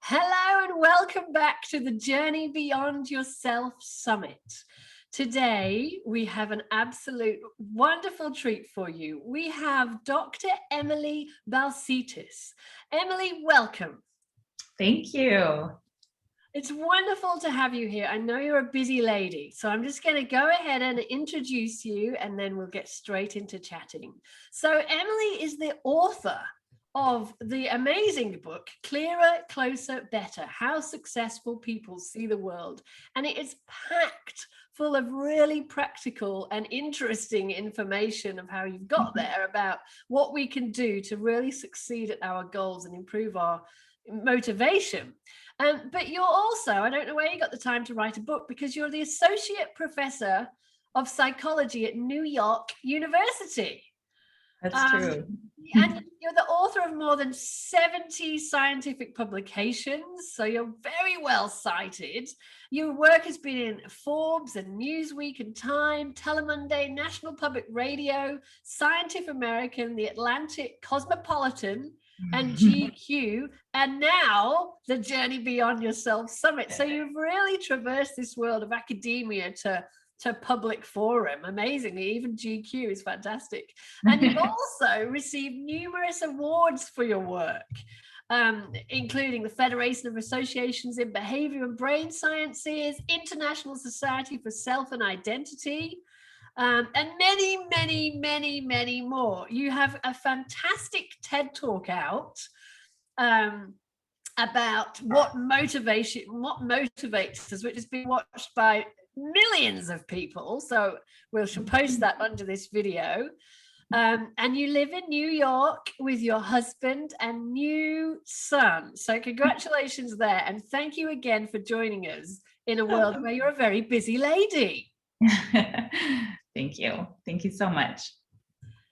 Hello and welcome back to the Journey Beyond Yourself Summit. Today, we have an absolute wonderful treat for you. We have Dr. Emily Balcetis. Emily, welcome. Thank you. It's wonderful to have you here. I know you're a busy lady, so I'm just going to go ahead and introduce you, and then we'll get straight into chatting. So Emily is the author of the amazing book, Clearer, Closer, Better, How Successful People See the World. And it is packed full of really practical and interesting information of how you've got there, about what we can do to really succeed at our goals and improve our motivation. But you're also, I don't know where you got the time to write a book, because you're the Associate Professor of Psychology at New York University. That's true. And you're the author of more than 70 scientific publications, so you're very well cited. Your work has been in Forbes and Newsweek and Time, Telemonday, National Public Radio, Scientific American, The Atlantic, Cosmopolitan, and GQ, and now the Journey Beyond Yourself Summit. So you've really traversed this world of academia to public forum. Amazingly, even GQ is fantastic. And you've also received numerous awards for your work, including the Federation of Associations in Behavior and Brain Sciences, International Society for Self and Identity, and many more. You have a fantastic TED Talk out about what motivates us, which has been watched by millions of people. So we'll post that under this video. And you live in New York with your husband and new son. So congratulations there. And thank you again for joining us in a world where you're a very busy lady. Thank you. Thank you so much.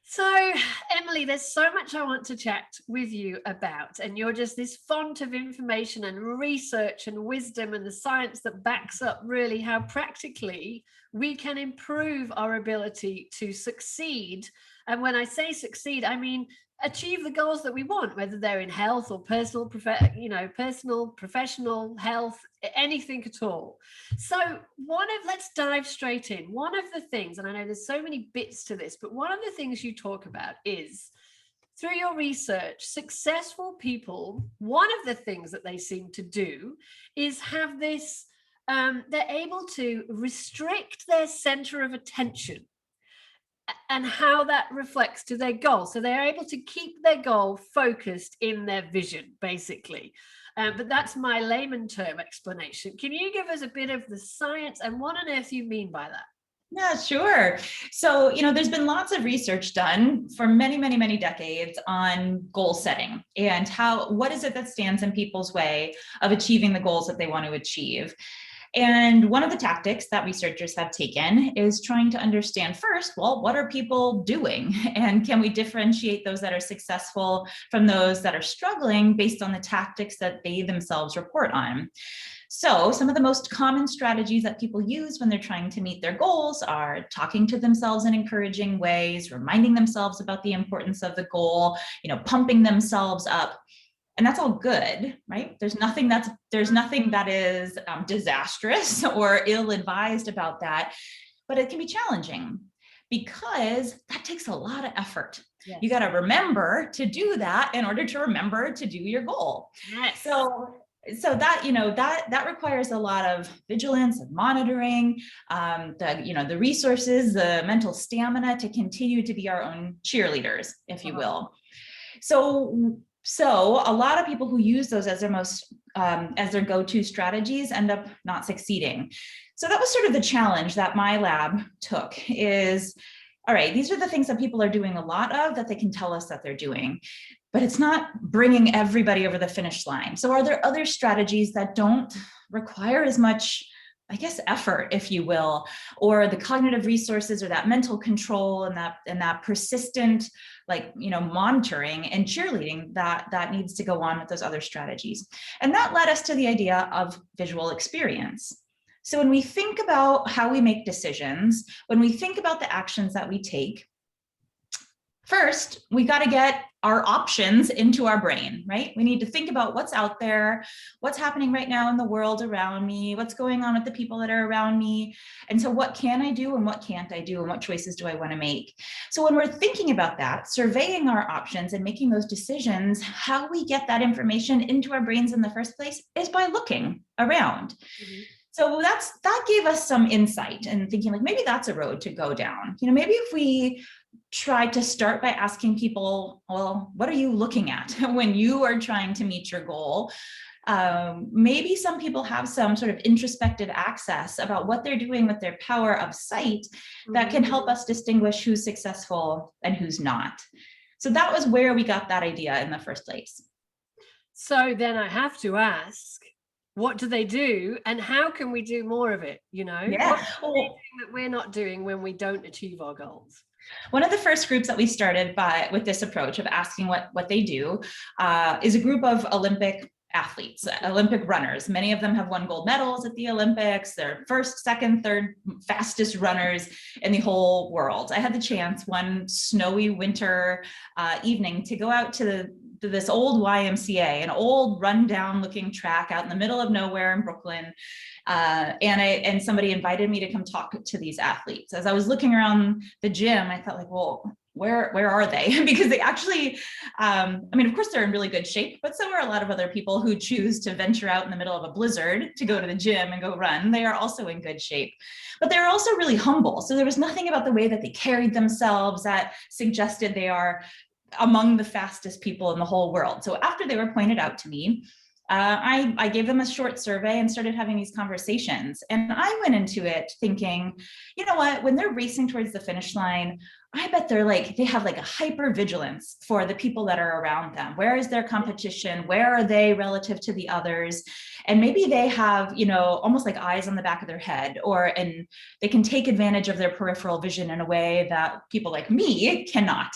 So, Emily, there's so much I want to chat with you about, and you're just this font of information and research and wisdom and the science that backs up really how practically we can improve our ability to succeed. And when I say succeed, I mean achieve the goals that we want, whether they're in health or personal, professional health, anything at all. So let's dive straight in. One of the things, and I know there's so many bits to this, but one of the things you talk about is, through your research, successful people, one of the things that they seem to do is have this, they're able to restrict their center of attention and how that reflects to their goal. So they're able to keep their goal focused in their vision, basically. But that's my layman term explanation. Can you give us a bit of the science and what on earth you mean by that? Yeah, sure. So, there's been lots of research done for many decades on goal setting and what is it that stands in people's way of achieving the goals that they want to achieve. And one of the tactics that researchers have taken is trying to understand first, well, what are people doing? And can we differentiate those that are successful from those that are struggling based on the tactics that they themselves report on? So some of the most common strategies that people use when they're trying to meet their goals are talking to themselves in encouraging ways, reminding themselves about the importance of the goal, pumping themselves up. And that's all good, right? There's nothing that is disastrous or ill-advised about that, but it can be challenging because that takes a lot of effort. Yes. You got to remember to do that in order to remember to do your goal. Yes. So that requires a lot of vigilance and monitoring, the resources, the mental stamina to continue to be our own cheerleaders, if you will. So a lot of people who use those as their go-to strategies end up not succeeding. So that was sort of the challenge that my lab took is, all right, these are the things that people are doing a lot of that they can tell us that they're doing, but it's not bringing everybody over the finish line. So are there other strategies that don't require as much, effort, if you will, or the cognitive resources or that mental control and that persistent, monitoring and cheerleading that needs to go on with those other strategies. And that led us to the idea of visual experience. So when we think about how we make decisions, when we think about the actions that we take, first, we got to get our options into our brain, right? We need to think about what's out there, what's happening right now in the world around me, what's going on with the people that are around me. And so what can I do and what can't I do and what choices do I want to make? So when we're thinking about that, surveying our options and making those decisions, how we get that information into our brains in the first place is by looking around. Mm-hmm. So that gave us some insight and thinking like, maybe that's a road to go down. Maybe if we try to start by asking people, well, what are you looking at when you are trying to meet your goal? Maybe some people have some sort of introspective access about what they're doing with their power of sight that can help us distinguish who's successful and who's not. So that was where we got that idea in the first place. So then I have to ask, what do they do and how can we do more of it? Yeah. What that we're not doing when we don't achieve our goals? One of the first groups that we started with this approach of asking what they do is a group of Olympic athletes, Olympic runners. Many of them have won gold medals at the Olympics. They're first, second, third fastest runners in the whole world. I had the chance one snowy winter evening to go out to this old YMCA, an old rundown looking track out in the middle of nowhere in Brooklyn. And somebody invited me to come talk to these athletes. As I was looking around the gym, I thought like, well, where are they? Because they actually, of course they're in really good shape, but so are a lot of other people who choose to venture out in the middle of a blizzard to go to the gym and go run. They are also in good shape, but they're also really humble. So there was nothing about the way that they carried themselves that suggested they are among the fastest people in the whole world. So after they were pointed out to me, I gave them a short survey and started having these conversations. And I went into it thinking, you know what, when they're racing towards the finish line, I bet they have like a hyper vigilance for the people that are around them. Where is their competition? Where are they relative to the others? And maybe they have, almost like eyes on the back of their head, and they can take advantage of their peripheral vision in a way that people like me cannot.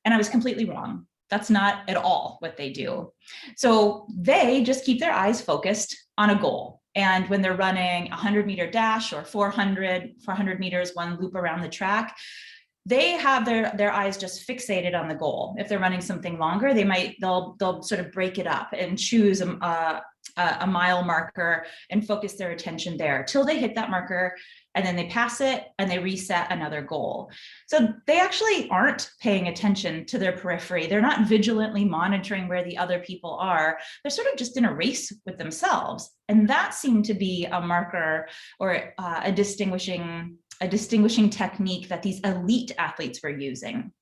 And I was completely wrong. That's not at all what they do. So they just keep their eyes focused on a goal. And when they're running a 100-meter dash or 400 meters, one loop around the track, they have their eyes just fixated on the goal. If they're running something longer, they'll sort of break it up and choose a mile marker and focus their attention there till they hit that marker, and then they pass it and they reset another goal. So they actually aren't paying attention to their periphery. They're not vigilantly monitoring where the other people are. They're sort of just in a race with themselves. And that seemed to be a marker or a distinguishing technique that these elite athletes were using.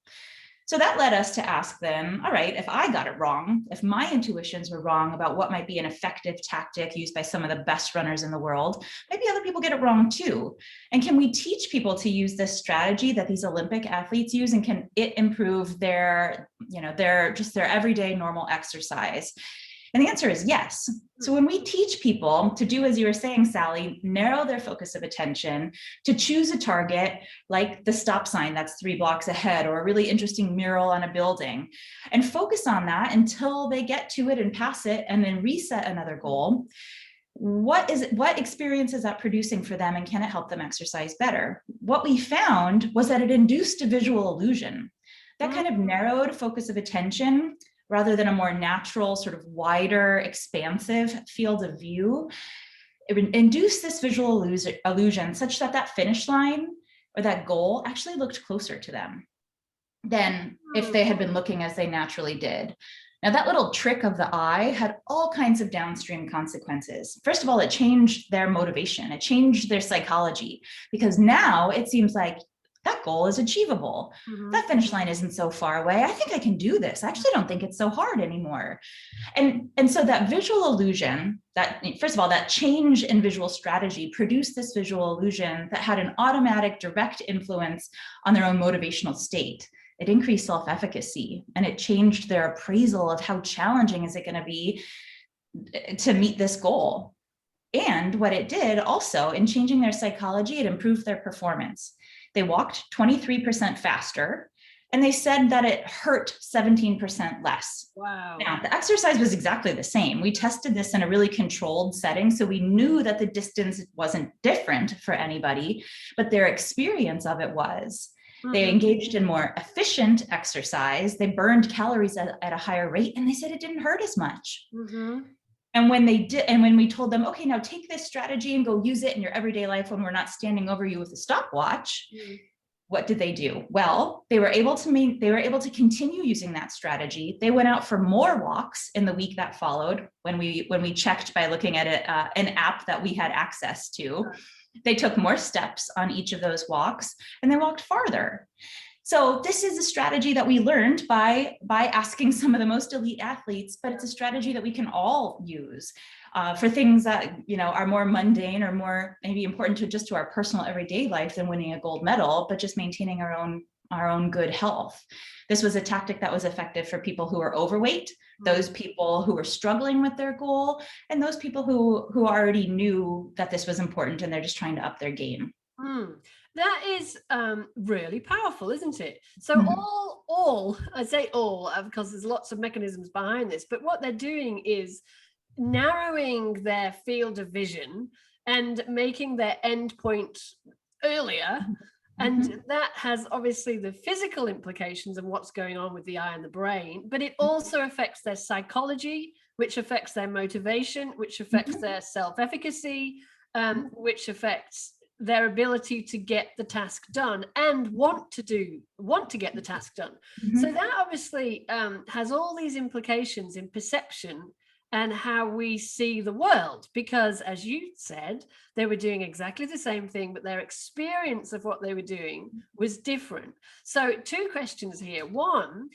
So that led us to ask them, all right, if I got it wrong, if my intuitions were wrong about what might be an effective tactic used by some of the best runners in the world, maybe other people get it wrong too. And can we teach people to use this strategy that these Olympic athletes use, and can it improve their everyday normal exercise? And the answer is yes. So when we teach people to do, as you were saying, Sally, narrow their focus of attention, to choose a target like the stop sign that's 3 blocks ahead, or a really interesting mural on a building, and focus on that until they get to it and pass it and then reset another goal, what experience is that producing for them, and can it help them exercise better? What we found was that it induced a visual illusion. That kind of narrowed focus of attention, rather than a more natural, sort of wider, expansive field of view, it induced this visual illusion such that that finish line or that goal actually looked closer to them than if they had been looking as they naturally did. Now, that little trick of the eye had all kinds of downstream consequences. First of all, it changed their motivation. It changed their psychology, because now it seems like that goal is achievable. Mm-hmm. That finish line isn't so far away. I think I can do this. I actually don't think it's so hard anymore. And so that visual illusion, that first of all, that change in visual strategy produced this visual illusion that had an automatic direct influence on their own motivational state. It increased self-efficacy, and it changed their appraisal of how challenging is it going to be to meet this goal. And what it did also, in changing their psychology, it improved their performance. They walked 23% faster, and they said that it hurt 17% less. Wow. Now, the exercise was exactly the same. We tested this in a really controlled setting, so we knew that the distance wasn't different for anybody, but their experience of it was. They engaged in more efficient exercise. They burned calories at a higher rate, and they said it didn't hurt as much. And when they did, and when we told them, okay, now take this strategy and go use it in your everyday life when we're not standing over you with a stopwatch, what did they do? Well, they were able to continue using that strategy. They went out for more walks in the week that followed when we checked by looking at an app that we had access to. They took more steps on each of those walks, and they walked farther. So this is a strategy that we learned by asking some of the most elite athletes, but it's a strategy that we can all use for things that, you know, are more mundane or more maybe important to our personal everyday life than winning a gold medal, but just maintaining our own good health. This was a tactic that was effective for people who are overweight, those people who were struggling with their goal, and those people who already knew that this was important and they're just trying to up their game. That is really powerful, isn't it? So all, I say all, because there's lots of mechanisms behind this, but what they're doing is narrowing their field of vision and making their endpoint earlier. And that has obviously the physical implications of what's going on with the eye and the brain, but it also affects their psychology, which affects their motivation, which affects their self-efficacy, which affects their ability to get the task done and want to get the task done. So that obviously has all these implications in perception and how we see the world, because as you said, they were doing exactly the same thing, but their experience of what they were doing was different. So two questions here. One,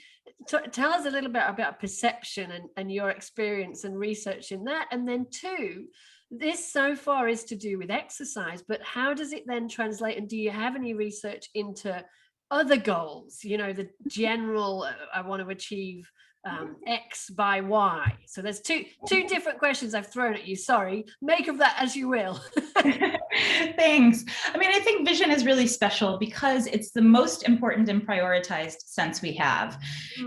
tell us a little bit about perception and your experience and research in that. And then two, this so far is to do with exercise, but how does it then translate? And do you have any research into other goals? You know, the general, I want to achieve X by Y. So there's two different questions I've thrown at you. Sorry, make of that as you will. Thanks. I mean, I think vision is really special because it's the most important and prioritized sense we have.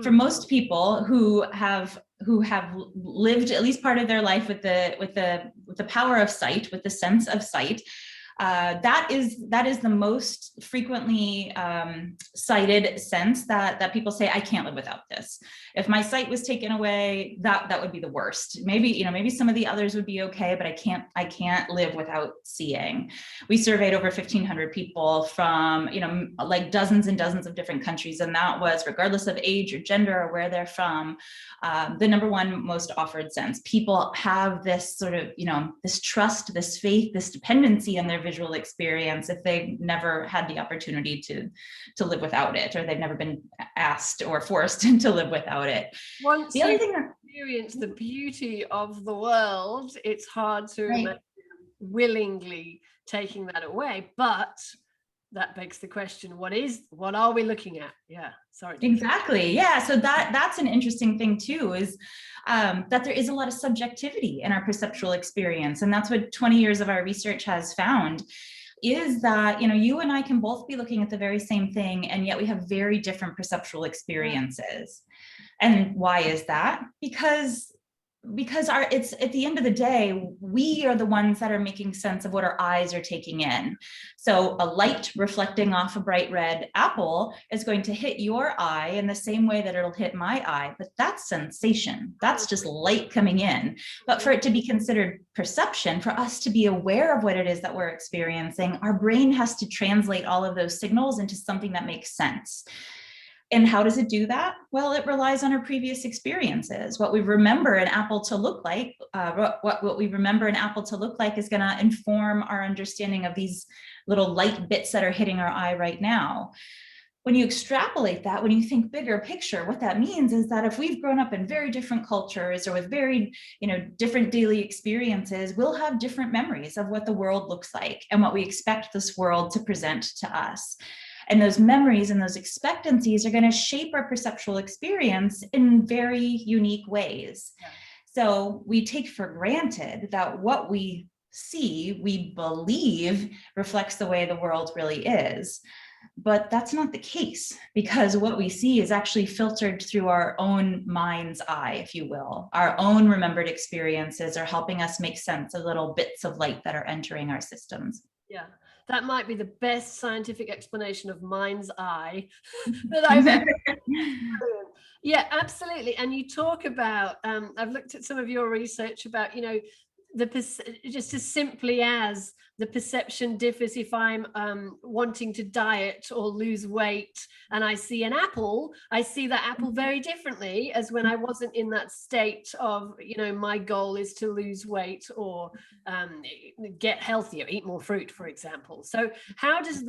For most people who have lived at least part of their life with the power of sight, with the sense of sight, that is the most frequently cited sense that people say, I can't live without this. If my sight was taken away, that would be the worst. Maybe some of the others would be okay, but I can't live without seeing. We surveyed over 1,500 people from, like dozens and dozens of different countries. And that was regardless of age or gender or where they're from, the number one most offered sense. People have this sort of, this trust, this faith, this dependency on their visual experience if they've never had the opportunity to live without it, or they've never been asked or forced to live without it. Once you experience the beauty of the world, it's hard to imagine willingly taking that away. But that begs the question, what are we looking at? Yeah, sorry. Exactly. Yeah. So that's an interesting thing too, is that there is a lot of subjectivity in our perceptual experience. And that's what 20 years of our research has found, is that, you and I can both be looking at the very same thing, and yet we have very different perceptual experiences. And why is that? Because it's at the end of the day, we are the ones that are making sense of what our eyes are taking in. So a light reflecting off a bright red apple is going to hit your eye in the same way that it'll hit my eye, but that's sensation. That's just light coming in. But for it to be considered perception, for us to be aware of what it is that we're experiencing, our brain has to translate all of those signals into something that makes sense. And how does it do that? Well, it relies on our previous experiences. What we remember an apple to look like, what we remember an apple to look like is going to inform our understanding of these little light bits that are hitting our eye right now. When you extrapolate that, when you think bigger picture, what that means is that if we've grown up in very different cultures or with very, different daily experiences, we'll have different memories of what the world looks like and what we expect this world to present to us. And those memories and those expectancies are going to shape our perceptual experience in very unique ways. Yeah. So we take for granted that what we see, we believe reflects the way the world really is. But that's not the case, because what we see is actually filtered through our own mind's eye, if you will. Our own remembered experiences are helping us make sense of little bits of light that are entering our systems. Yeah, that might be the best scientific explanation of mind's eye that I've ever. Yeah, absolutely. And you talk about, I've looked at some of your research about, just as simply as the perception differs if I'm wanting to diet or lose weight and I see an apple, I see that apple very differently as when I wasn't in that state of, my goal is to lose weight or get healthier, eat more fruit, for example. So how does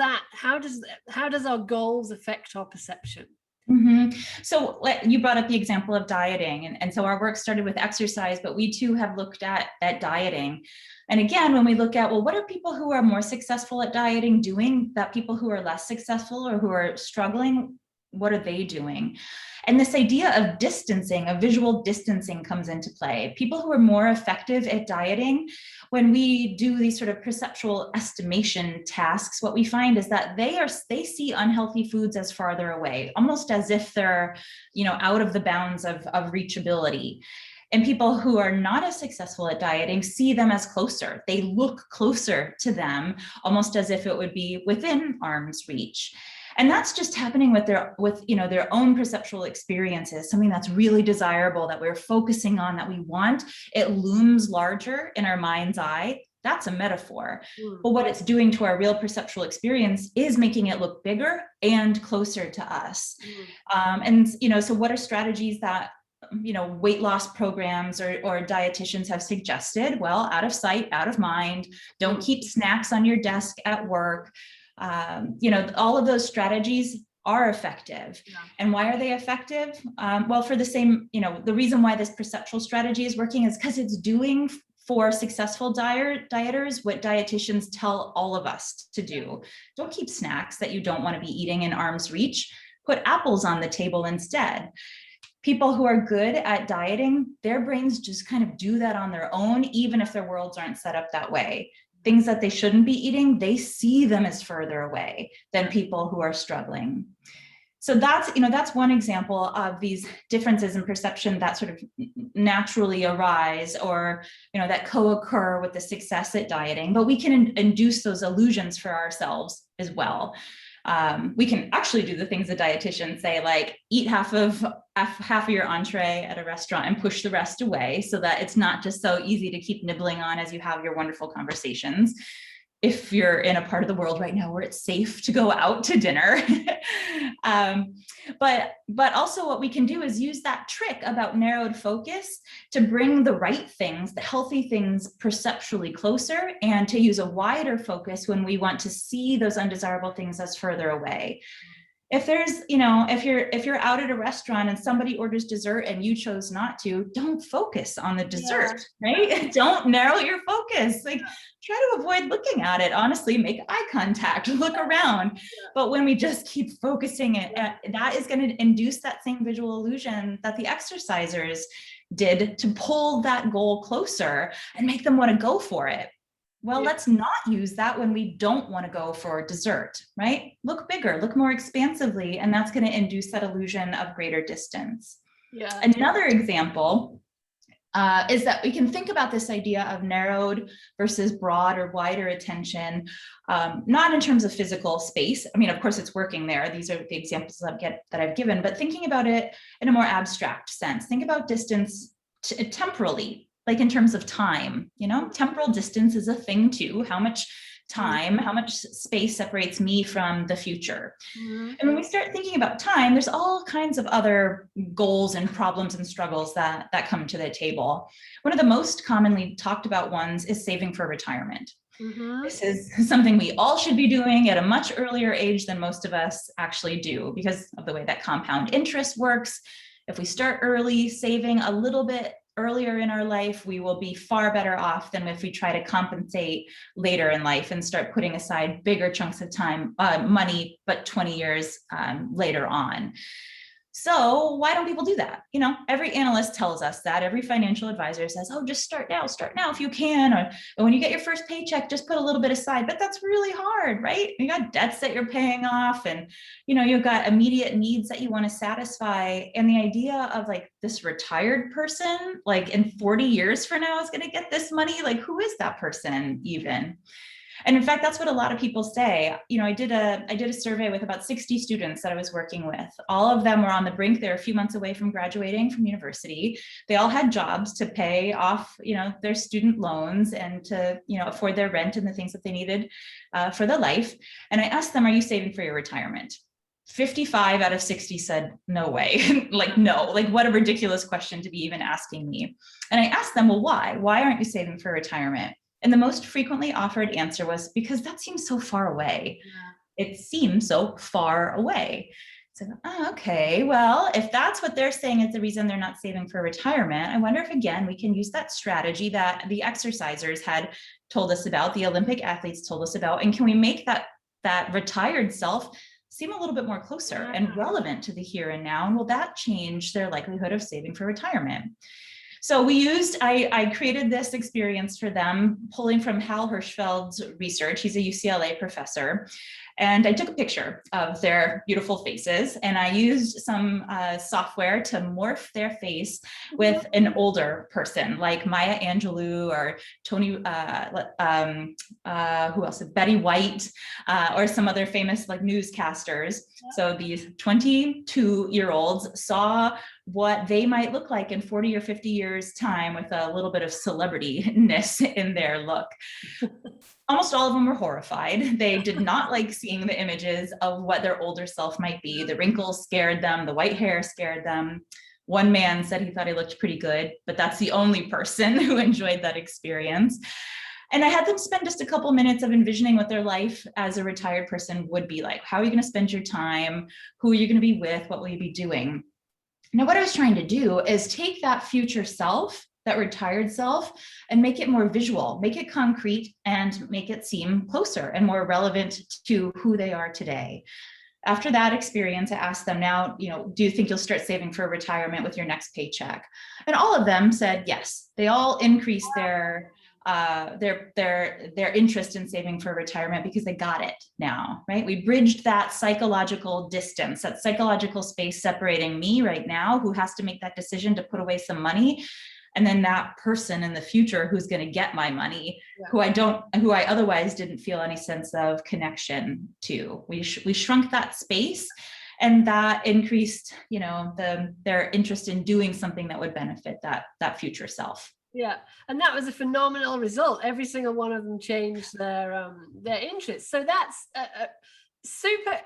our goals affect our perception? Mm-hmm. So you brought up the example of dieting, and so our work started with exercise, but we too have looked at dieting. And again, when we look at, well, what are people who are more successful at dieting doing that people who are less successful or who are struggling, what are they doing? And this idea of distancing, of visual distancing comes into play. People who are more effective at dieting, when we do these sort of perceptual estimation tasks, what we find is that they see unhealthy foods as farther away, almost as if they're, out of the bounds of reachability. And people who are not as successful at dieting see them as closer. They look closer to them, almost as if it would be within arm's reach. And that's just happening with their own perceptual experiences, something that's really desirable that we're focusing on, that we want. It looms larger in our mind's eye. That's a metaphor. But what it's doing to our real perceptual experience is making it look bigger and closer to us. So what are strategies that weight loss programs or dietitians have suggested? Well, out of sight, out of mind. Don't keep snacks on your desk at work. All of those strategies are effective. Yeah. And why are they effective? Well, for the same, the reason why this perceptual strategy is working is because it's doing for successful dieters what dietitians tell all of us to do. Don't keep snacks that you don't want to be eating in arm's reach. Put apples on the table instead. People who are good at dieting, their brains just kind of do that on their own, even if their worlds aren't set up that way. Things that they shouldn't be eating, they see them as further away than people who are struggling. So that's one example of these differences in perception that sort of naturally arise or, that co-occur with the success at dieting, but we can induce those illusions for ourselves as well. We can actually do the things the dietitians say, like eat half of your entree at a restaurant and push the rest away, so that it's not just so easy to keep nibbling on as you have your wonderful conversations. If you're in a part of the world right now where it's safe to go out to dinner. But also what we can do is use that trick about narrowed focus to bring the right things, the healthy things, perceptually closer, and to use a wider focus when we want to see those undesirable things as further away. If there's, if you're out at a restaurant and somebody orders dessert and you chose not to, don't focus on the dessert, right? Don't narrow your focus. Like, try to avoid looking at it. Honestly, make eye contact, look around. But when we just keep focusing it, that is going to induce that same visual illusion that the exercisers did to pull that goal closer and make them want to go for it. Well, let's not use that when we don't want to go for dessert, right? Look bigger, look more expansively, and that's going to induce that illusion of greater distance. Yeah. Another example is that we can think about this idea of narrowed versus broad or wider attention, not in terms of physical space. I mean, of course, it's working there. These are the examples that I've given, but thinking about it in a more abstract sense. Think about distance temporally. Like in terms of time, temporal distance is a thing too. How much time, how much space separates me from the future? Mm-hmm. And when we start thinking about time, there's all kinds of other goals and problems and struggles that come to the table. One of the most commonly talked about ones is saving for retirement. Mm-hmm. This is something we all should be doing at a much earlier age than most of us actually do because of the way that compound interest works. If we start early, saving a little bit earlier in our life, we will be far better off than if we try to compensate later in life and start putting aside bigger chunks of time, money, but 20 years later on. So why don't people do that? Every analyst tells us that. Every financial advisor says, oh, just start now if you can. Or when you get your first paycheck, just put a little bit aside. But that's really hard, right? You got debts that you're paying off and, you've got immediate needs that you want to satisfy. And the idea of like this retired person, like in 40 years from now is going to get this money. Like, who is that person even? And in fact, that's what a lot of people say. I did a survey with about 60 students that I was working with. All of them were on the brink. They're a few months away from graduating from university. They all had jobs to pay off, their student loans and to, afford their rent and the things that they needed for their life. And I asked them, are you saving for your retirement? 55 out of 60 said, no way. Like, no, like what a ridiculous question to be even asking me. And I asked them, well, why? Why aren't you saving for retirement? And the most frequently offered answer was, because that seems so far away. Yeah. It seems so far away. So, okay, well, if that's what they're saying is the reason they're not saving for retirement, I wonder if, again, we can use that strategy that the exercisers had told us about, the Olympic athletes told us about, and can we make that retired self seem a little bit more closer and relevant to the here and now? And will that change their likelihood of saving for retirement? So I created this experience for them, pulling from Hal Hirschfeld's research. He's a UCLA professor. And I took a picture of their beautiful faces, and I used some software to morph their face with an older person like Maya Angelou or Tony, who else? Betty White, or some other famous newscasters. So these 22-year-olds saw what they might look like in 40 or 50 years time with a little bit of celebrity-ness in their look. Almost all of them were horrified. They did not like seeing the images of what their older self might be. The wrinkles scared them, the white hair scared them. One man said he thought he looked pretty good, but that's the only person who enjoyed that experience. And I had them spend just a couple minutes of envisioning what their life as a retired person would be like. How are you going to spend your time? Who are you going to be with? What will you be doing? Now, what I was trying to do is take that future self, that retired self, and make it more visual, make it concrete, and make it seem closer and more relevant to who they are today. After that experience, I asked them, now, do you think you'll start saving for retirement with your next paycheck? And all of them said yes. They all increased their interest in saving for retirement because they got it now, right? We bridged that psychological distance, that psychological space separating me right now, who has to make that decision to put away some money, and then that person in the future who's going to get my money, who I otherwise didn't feel any sense of connection to. We shrunk that space, and that increased, their interest in doing something that would benefit that future self. Yeah, and that was a phenomenal result. Every single one of them changed their interests. So that's super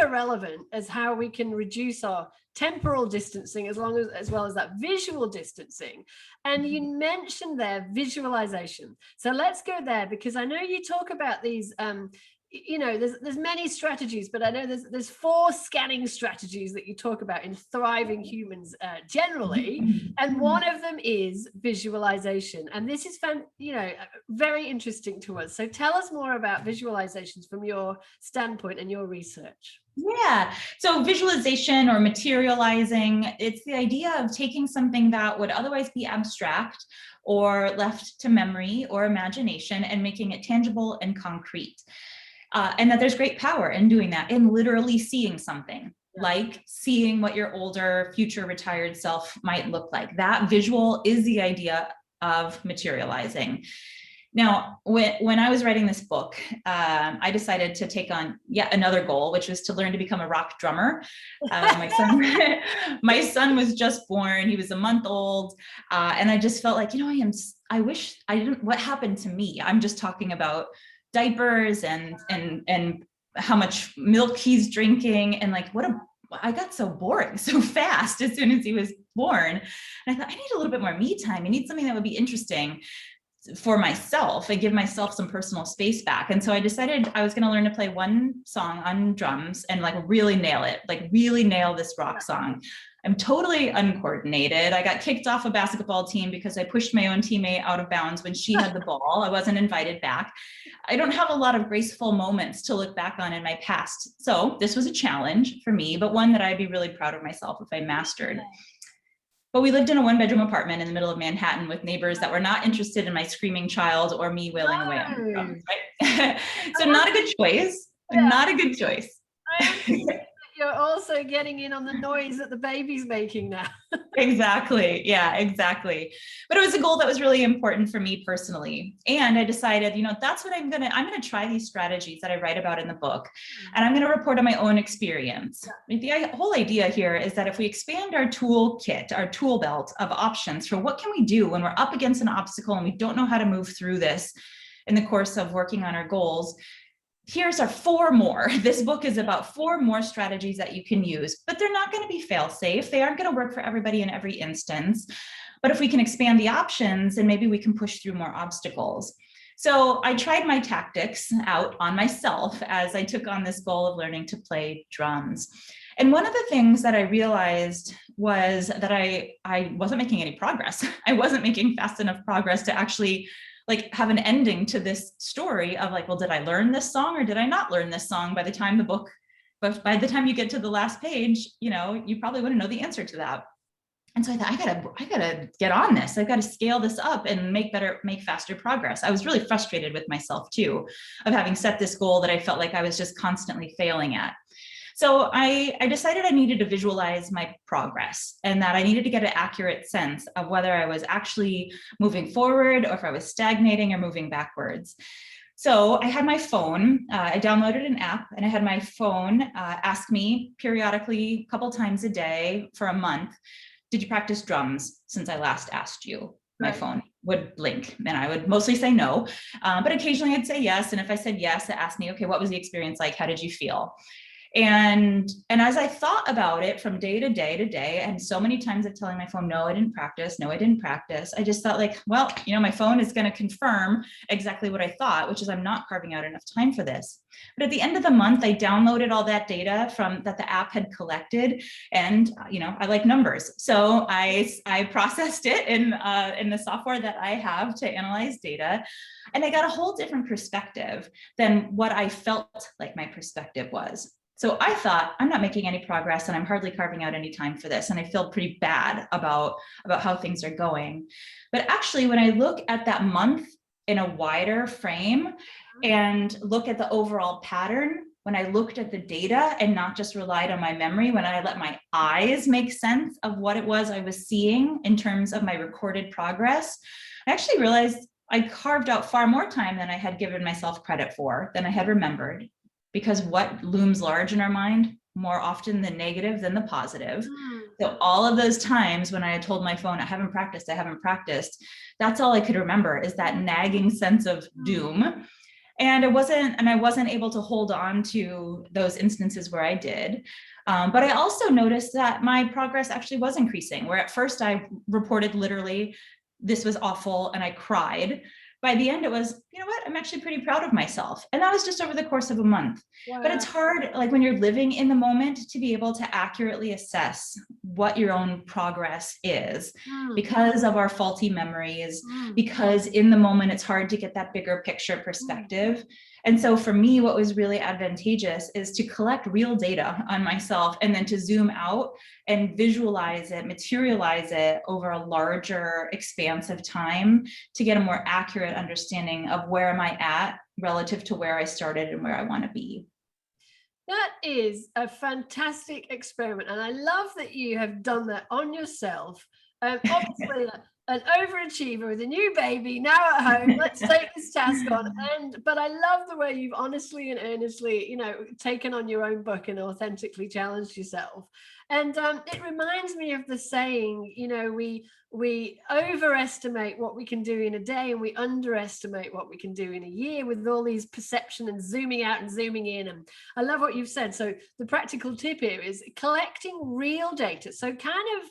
relevant as how we can reduce our temporal distancing as well as that visual distancing. And you mentioned there visualization. So let's go there, because I know you talk about these there's many strategies, but I know there's 4 scanning strategies that you talk about in thriving humans generally, and one of them is visualization. And this is very interesting to us. So tell us more about visualizations from your standpoint and your research. Yeah, so visualization or materializing, it's the idea of taking something that would otherwise be abstract or left to memory or imagination and making it tangible and concrete. And that there's great power in doing that, in literally seeing something, like seeing what your older future retired self might look like. That visual is the idea of materializing. Now, when I was writing this book, I decided to take on yet another goal, which was to learn to become a rock drummer. My son was just born. He was a month old. And I just felt like, I wish I didn't, what happened to me? I'm just talking about diapers and how much milk he's drinking, and I got so boring so fast as soon as he was born. And I thought, I need a little bit more me time. I need something that would be interesting for myself and give myself some personal space back. And so I decided I was going to learn to play one song on drums and really nail it, really nail this rock song. I'm totally uncoordinated. I got kicked off a basketball team because I pushed my own teammate out of bounds when she had the ball. I wasn't invited back. I don't have a lot of graceful moments to look back on in my past. So this was a challenge for me, but one that I'd be really proud of myself if I mastered. But we lived in a 1-bedroom apartment in the middle of Manhattan with neighbors that were not interested in my screaming child or me wailing away on the drums, right? So not a good choice. Not a good choice. you're also getting in on the noise that the baby's making now. Exactly. Yeah, exactly. But it was a goal that was really important for me personally. And I decided, that's what I'm going to try these strategies that I write about in the book. And I'm going to report on my own experience. The whole idea here is that if we expand our toolkit, our tool belt of options for what can we do when we're up against an obstacle and we don't know how to move through this in the course of working on our goals, here's our 4 more. This book is about 4 more strategies that you can use, but they're not going to be fail safe. They aren't going to work for everybody in every instance. But if we can expand the options, then maybe we can push through more obstacles. So I tried my tactics out on myself as I took on this goal of learning to play drums. And one of the things that I realized was that I wasn't making any progress. I wasn't making fast enough progress to actually have an ending to this story of well, did I learn this song or did I not learn this song? By the time you get to the last page, you probably wouldn't know the answer to that. And so I thought, I gotta get on this. I've got to scale this up and make faster progress. I was really frustrated with myself too, of having set this goal that I felt like I was just constantly failing at. So I decided I needed to visualize my progress and that I needed to get an accurate sense of whether I was actually moving forward or if I was stagnating or moving backwards. So I had my phone, I downloaded an app and I had my phone ask me periodically, a couple times a day for a month, did you practice drums since I last asked you? My phone would blink and I would mostly say no, but occasionally I'd say yes. And if I said yes, it asked me, okay, what was the experience like? How did you feel? And as I thought about it from day to day to day, and so many times of telling my phone, no, I didn't practice. No, I didn't practice. I just thought well, my phone is going to confirm exactly what I thought, which is I'm not carving out enough time for this. But at the end of the month, I downloaded all that data that the app had collected. And, I like numbers. So I processed it in the software that I have to analyze data. And I got a whole different perspective than what I felt like my perspective was. So I thought, I'm not making any progress and I'm hardly carving out any time for this. And I feel pretty bad about how things are going. But actually, when I look at that month in a wider frame and look at the overall pattern, when I looked at the data and not just relied on my memory, when I let my eyes make sense of what it was I was seeing in terms of my recorded progress, I actually realized I carved out far more time than I had given myself credit for, than I had remembered. Because what looms large in our mind, more often the negative than the positive. So all of those times when I had told my phone, I haven't practiced, that's all I could remember is that nagging sense of doom. And I wasn't able to hold on to those instances where I did. But I also noticed that my progress actually was increasing, where at first I reported literally, this was awful, and I cried. By the end, it was, I'm actually pretty proud of myself. And that was just over the course of a month. Wow. But it's hard, when you're living in the moment, to be able to accurately assess what your own progress is because of our faulty memories, because in the moment, it's hard to get that bigger picture perspective. And so for me, what was really advantageous is to collect real data on myself and then to zoom out and visualize it, materialize it over a larger expanse of time to get a more accurate understanding of where am I at relative to where I started and where I want to be. That is a fantastic experiment. And I love that you have done that on yourself. Obviously, an overachiever with a new baby now at home. Let's take this task on. But I love the way you've honestly and earnestly, taken on your own book and authentically challenged yourself. And it reminds me of the saying, we overestimate what we can do in a day and we underestimate what we can do in a year with all these perception and zooming out and zooming in. And I love what you've said. So the practical tip here is collecting real data. So kind of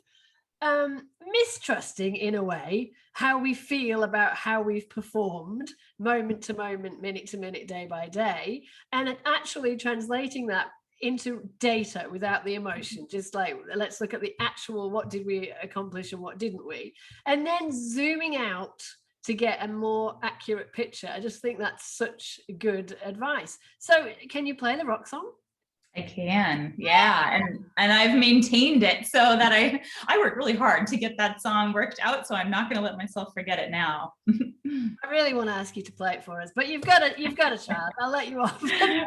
mistrusting in a way how we feel about how we've performed moment to moment, minute to minute, day by day, and actually translating that into data without the emotion. Just let's look at the actual, what did we accomplish and what didn't we, and then zooming out to get a more accurate picture. I just think that's such good advice. So can you play the rock song? I can, yeah. And and I've maintained it so that I work really hard to get that song worked out. So I'm not going to let myself forget it now. I really want to ask you to play it for us, but you've got a child. I'll let you off.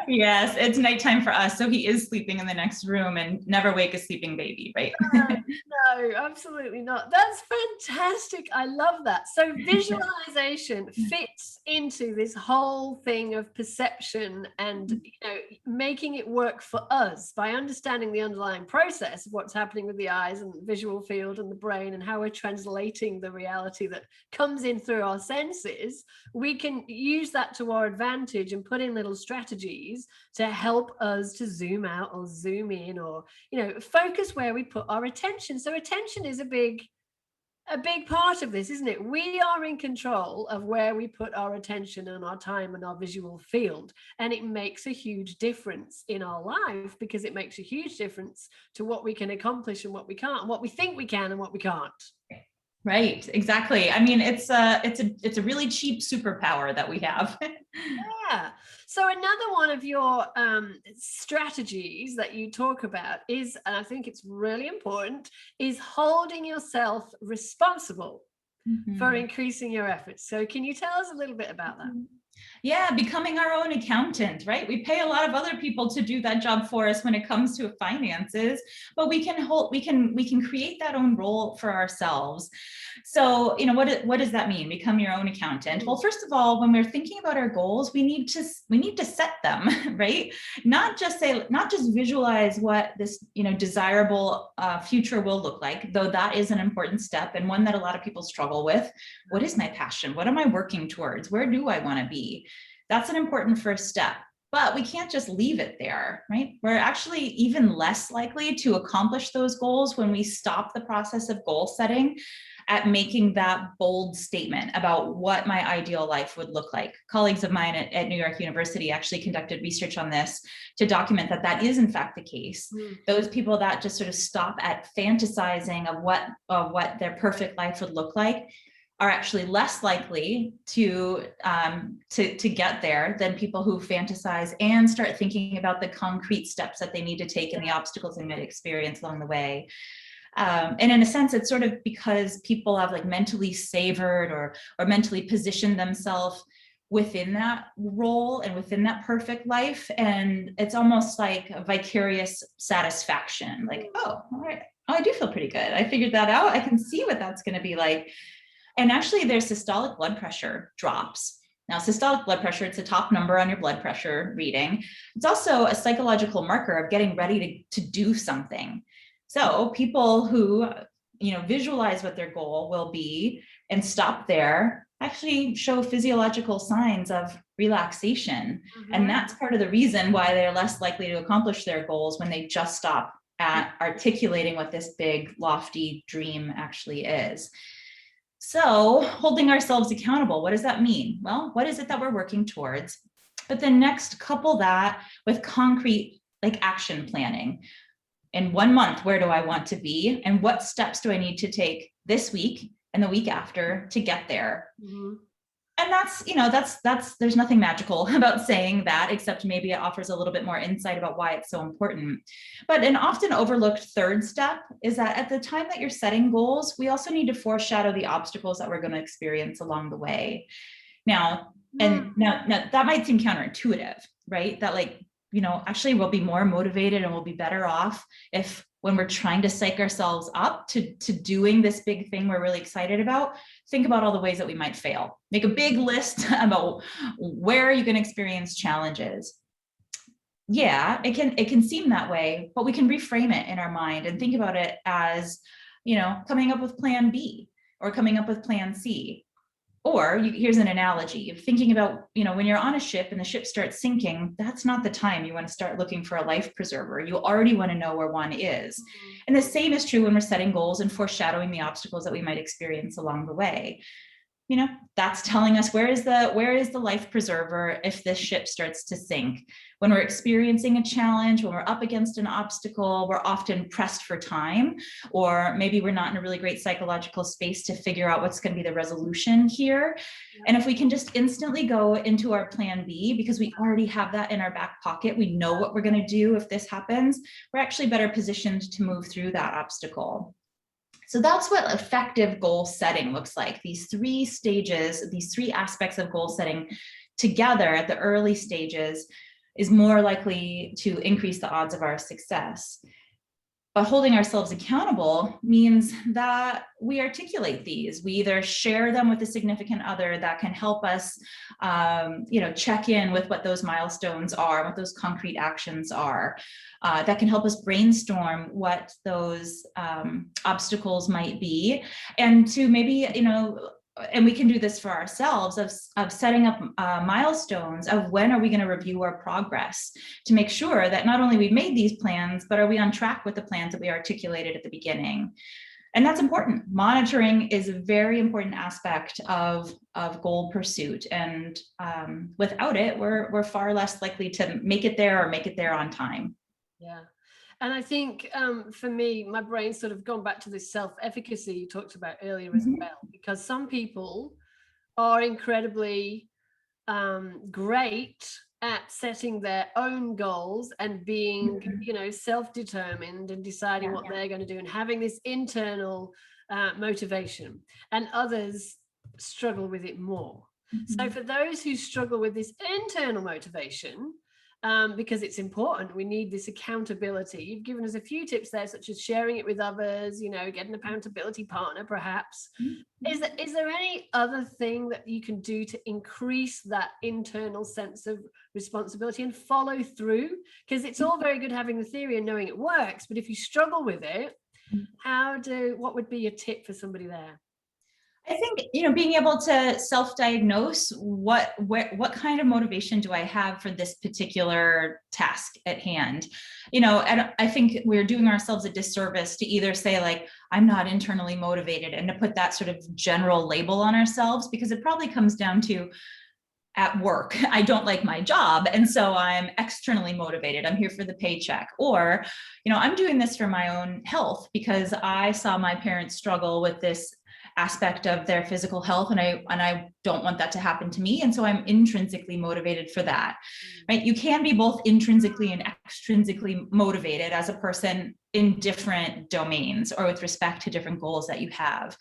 Yes, it's nighttime for us. So he is sleeping in the next room, and never wake a sleeping baby, right? No, absolutely not. That's fantastic. I love that. So visualization fits into this whole thing of perception and, making it work for us by understanding the underlying process of what's happening with the eyes and the visual field and the brain and how we're translating the reality that comes in through our senses. We can use that to our advantage and put in little strategies to help us to zoom out or zoom in, or focus where we put our attention. So attention is a big part of this, isn't it? We are in control of where we put our attention and our time and our visual field, and it makes a huge difference in our life, because it makes a huge difference to what we can accomplish and what we can't, and what we think we can and what we can't. Right, exactly. I mean, it's a really cheap superpower that we have. Yeah. So another one of your strategies that you talk about is, and I think it's really important, is holding yourself responsible for increasing your efforts. So can you tell us a little bit about that? Yeah, becoming our own accountant, right? We pay a lot of other people to do that job for us when it comes to finances, but we can create that own role for ourselves. So, what does that mean? Become your own accountant. Well, first of all, when we're thinking about our goals, we need to set them, right? Not just visualize what this, desirable future will look like, though that is an important step and one that a lot of people struggle with. What is my passion? What am I working towards? Where do I want to be? That's an important first step, but we can't just leave it there, right? We're actually even less likely to accomplish those goals when we stop the process of goal setting at making that bold statement about what my ideal life would look like. Colleagues of mine at New York University actually conducted research on this to document that is in fact the case. Those people that just sort of stop at fantasizing of what their perfect life would look like are actually less likely to get there than people who fantasize and start thinking about the concrete steps that they need to take and the obstacles they might experience along the way. And in a sense, it's sort of because people have like mentally savored or mentally positioned themselves within that role and within that perfect life. And it's almost like a vicarious satisfaction, like, oh, all right, I do feel pretty good. I figured that out. I can see what that's going to be like. And actually their systolic blood pressure drops. Now, systolic blood pressure, it's a top number on your blood pressure reading. It's also a psychological marker of getting ready to do something. So people who, visualize what their goal will be and stop there actually show physiological signs of relaxation. And that's part of the reason why they're less likely to accomplish their goals when they just stop at articulating what this big, lofty dream actually is. So holding ourselves accountable, what does that mean? Well, what is it that we're working towards? But then next, couple that with concrete, like action planning. In 1 month, where do I want to be? And what steps do I need to take this week and the week after to get there? And that's there's nothing magical about saying that, except maybe it offers a little bit more insight about why it's so important. But an often overlooked third step is that at the time that you're setting goals, we also need to foreshadow the obstacles that we're going to experience along the way. Now that might seem counterintuitive, right? That actually we'll be more motivated and we'll be better off if, when we're trying to psych ourselves up to doing this big thing we're really excited about, think about all the ways that we might fail. Make a big list about where you can experience challenges. Yeah, it can seem that way, but we can reframe it in our mind and think about it as, coming up with plan B or coming up with plan C. Or here's an analogy of thinking about, when you're on a ship and the ship starts sinking, that's not the time you want to start looking for a life preserver. You already want to know where one is. And the same is true when we're setting goals and foreshadowing the obstacles that we might experience along the way. that's telling us where is the life preserver if this ship starts to sink. When we're experiencing a challenge, when we're up against an obstacle, we're often pressed for time, or maybe we're not in a really great psychological space to figure out what's going to be the resolution here. And if we can just instantly go into our plan B, because we already have that in our back pocket, we know what we're going to do if this happens, we're actually better positioned to move through that obstacle. So that's what effective goal setting looks like. These three stages, these three aspects of goal setting together at the early stages is more likely to increase the odds of our success. But holding ourselves accountable means that we articulate these. We either share them with a significant other that can help us, check in with what those milestones are, what those concrete actions are, that can help us brainstorm what those obstacles might be, and to maybe, and we can do this for ourselves of setting up milestones of when are we going to review our progress to make sure that not only we've made these plans, but are we on track with the plans that we articulated at the beginning. And that's important. Monitoring is a very important aspect of goal pursuit. And without it, we're far less likely to make it there or make it there on time. Yeah. And I think for me, my brain's sort of gone back to this self-efficacy you talked about earlier as well, because some people are incredibly great at setting their own goals and being, self-determined and deciding what they're going to do and having this internal motivation, and others struggle with it more. So for those who struggle with this internal motivation, because it's important, we need this accountability. You've given us a few tips there, such as sharing it with others, get an accountability partner, perhaps. Is there any other thing that you can do to increase that internal sense of responsibility and follow through? Because it's all very good having the theory and knowing it works, but if you struggle with it, what would be your tip for somebody there? I think, being able to self-diagnose what kind of motivation do I have for this particular task at hand? And I think we're doing ourselves a disservice to either say like, I'm not internally motivated, and to put that sort of general label on ourselves, because it probably comes down to, at work, I don't like my job, and so I'm externally motivated. I'm here for the paycheck. Or, I'm doing this for my own health because I saw my parents struggle with this aspect of their physical health, and I don't want that to happen to me, and so I'm intrinsically motivated for that. Right? You can be both intrinsically and extrinsically motivated as a person in different domains or with respect to different goals that you have.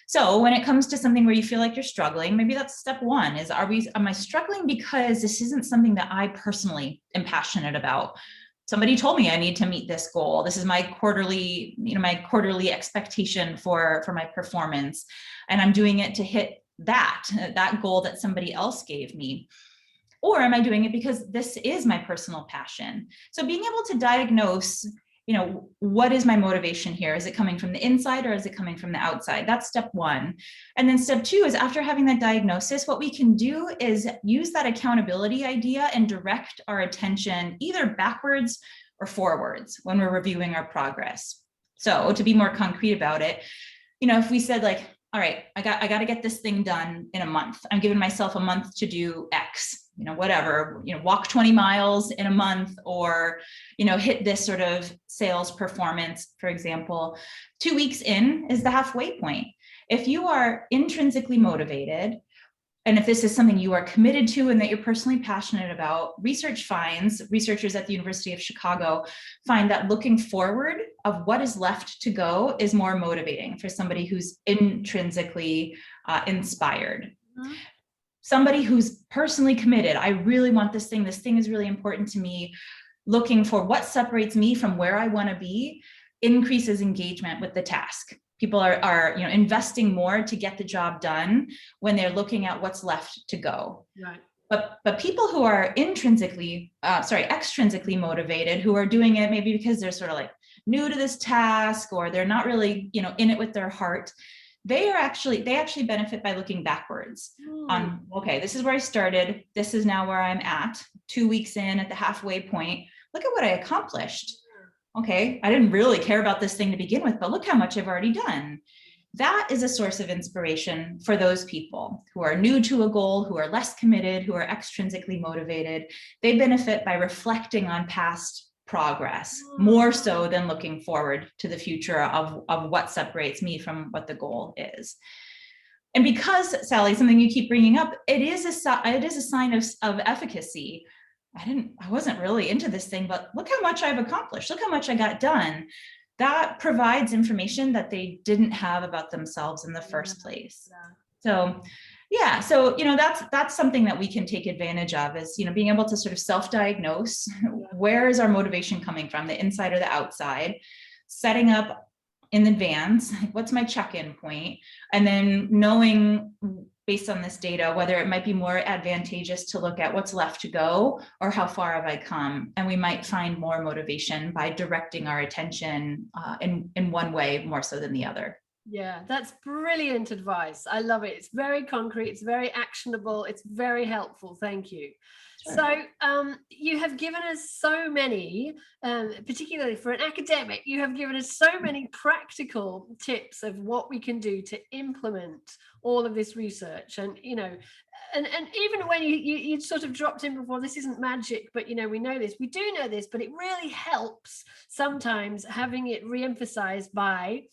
So when it comes to something where you feel like you're struggling, maybe that's step one, is am I struggling because this isn't something that I personally am passionate about? Somebody told me I need to meet this goal. This is my quarterly expectation for my performance. And I'm doing it to hit that goal that somebody else gave me. Or am I doing it because this is my personal passion? So being able to diagnose, what is my motivation here? Is it coming from the inside or is it coming from the outside? That's step one. And then step two is, after having that diagnosis, what we can do is use that accountability idea and direct our attention either backwards or forwards when we're reviewing our progress. So to be more concrete about it, if we said like, all right, I got to get this thing done in a month. I'm giving myself a month to do X, whatever, walk 20 miles in a month, or, hit this sort of sales performance, for example. 2 weeks in is the halfway point. If you are intrinsically motivated, and if this is something you are committed to and that you're personally passionate about, researchers at the University of Chicago find that looking forward of what is left to go is more motivating for somebody who's intrinsically inspired. Somebody who's personally committed, I really want this thing is really important to me, looking for what separates me from where I want to be, increases engagement with the task. People are investing more to get the job done when they're looking at what's left to go. Right. But people who are extrinsically motivated, who are doing it maybe because they're sort of like new to this task, or they're not really, in it with their heart, they actually benefit by looking backwards on, okay, this is where I started. This is now where I'm at 2 weeks in at the halfway point. Look at what I accomplished. Okay, I didn't really care about this thing to begin with, but look how much I've already done. that is a source of inspiration for those people who are new to a goal, who are less committed, who are extrinsically motivated. They benefit by reflecting on past progress more so than looking forward to the future of what separates me from what the goal is. And because, Sally, something you keep bringing up, it is a sign of efficacy. I wasn't really into this thing, but look how much I've accomplished. Look how much I got done. That provides information that they didn't have about themselves in the first place. So yeah, so that's something that we can take advantage of, is being able to sort of self-diagnose where is our motivation coming from, the inside or the outside, setting up in advance, what's my check-in point, and then knowing based on this data whether it might be more advantageous to look at what's left to go or how far have I come. And we might find more motivation by directing our attention in one way more so than the other. Yeah, that's brilliant advice. I love it. It's very concrete, it's very actionable, it's very helpful. Thank you. Sure. So you have given us so many, particularly for an academic, you have given us so many practical tips of what we can do to implement all of this research. And, and even when you sort of dropped in before, this isn't magic, but, we know this, we do know this, but it really helps sometimes having it re-emphasized by,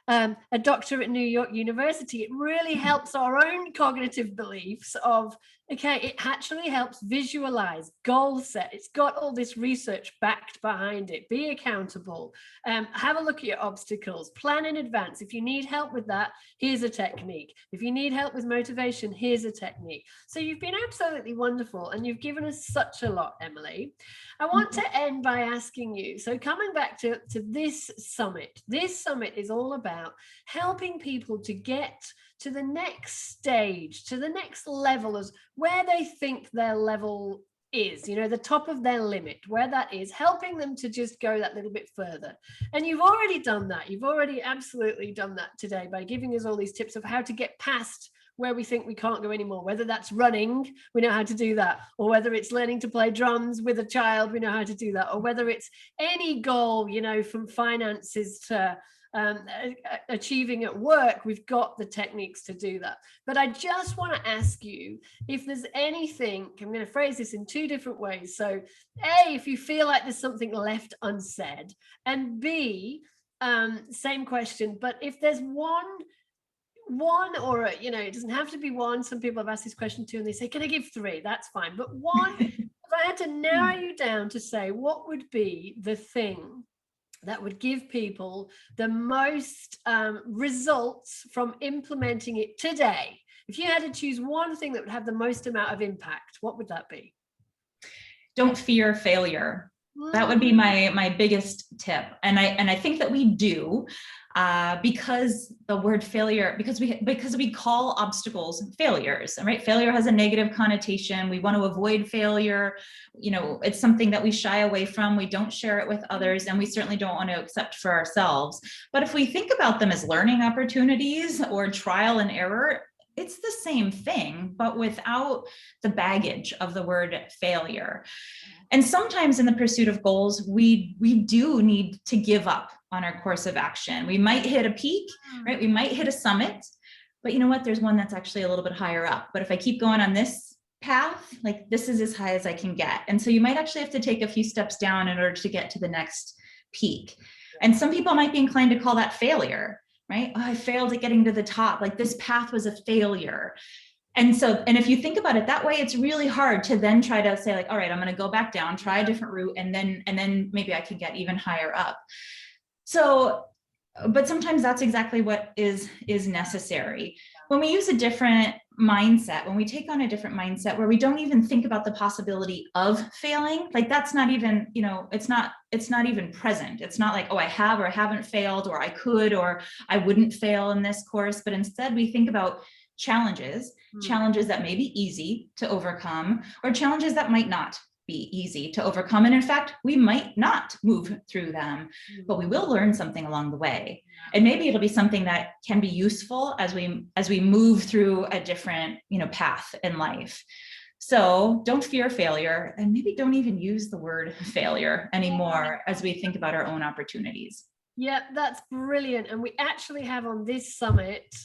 a doctor at New York University. It really helps our own cognitive beliefs of, okay, it actually helps visualize, goal set. It's got all this research backed behind it. Be accountable. Have a look at your obstacles. Plan in advance. If you need help with that, here's a technique. If you need help with motivation, here's a technique. So you've been absolutely wonderful, and you've given us such a lot, Emily. I want to end by asking you, so coming back to this summit is all about helping people to get to the next stage, to the next level, as where they think their level is, the top of their limit, where that is, helping them to just go that little bit further. And you've already done that. You've already absolutely done that today by giving us all these tips of how to get past where we think we can't go anymore, whether that's running, we know how to do that, or whether it's learning to play drums with a child, we know how to do that, or whether it's any goal, from finances to achieving at work, we've got the techniques to do that. But I just want to ask you if there's anything, I'm going to phrase this in two different ways. So A, if you feel like there's something left unsaid, and B, same question, but if there's one or it doesn't have to be one. Some people have asked this question too, and they say, can I give three? That's fine. But one, if I had to narrow you down to say what would be the thing that would give people the most results from implementing it today, if you had to choose one thing that would have the most amount of impact, what would that be? Don't fear failure. That would be my biggest tip. And I think that we do, because the word failure, because we call obstacles failures, right? Failure has a negative connotation. We want to avoid failure. It's something that we shy away from. We don't share it with others, and we certainly don't want to accept for ourselves. But if we think about them as learning opportunities or trial and error, it's the same thing, but without the baggage of the word failure. And sometimes in the pursuit of goals, we do need to give up on our course of action. We might hit a peak, right? We might hit a summit, but you know what? There's one that's actually a little bit higher up. But if I keep going on this path, like this is as high as I can get. And so you might actually have to take a few steps down in order to get to the next peak. And some people might be inclined to call that failure, right? Oh, I failed at getting to the top. Like this path was a failure. And if you think about it that way, it's really hard to then try to say like, all right, I'm going to go back down, try a different route, and then maybe I can get even higher up. So, but sometimes that's exactly what is necessary. When we use a different mindset, when we take on a different mindset where we don't even think about the possibility of failing, like that's not even, it's not even present. It's not like, oh, I have or I haven't failed, or I could or I wouldn't fail in this course. But instead we think about challenges that may be easy to overcome, or challenges that might not be easy to overcome. And in fact, we might not move through them, but we will learn something along the way. And maybe it'll be something that can be useful as we move through a different, path in life. So don't fear failure, and maybe don't even use the word failure anymore as we think about our own opportunities. Yeah, that's brilliant. And we actually have on this summit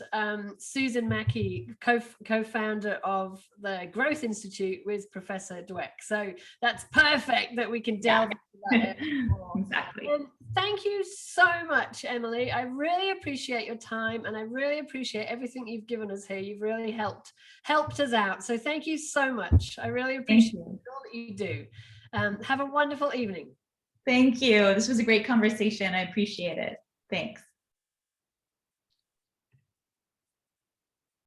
Susan Mackey, co-founder of the Growth Institute with Professor Dweck. So that's perfect that we can delve into that area more. Exactly. Thank you so much, Emily. I really appreciate your time, and I really appreciate everything you've given us here. You've really helped us out. So thank you so much. I really appreciate all that you do. Have a wonderful evening. Thank you. This was a great conversation. I appreciate it. Thanks.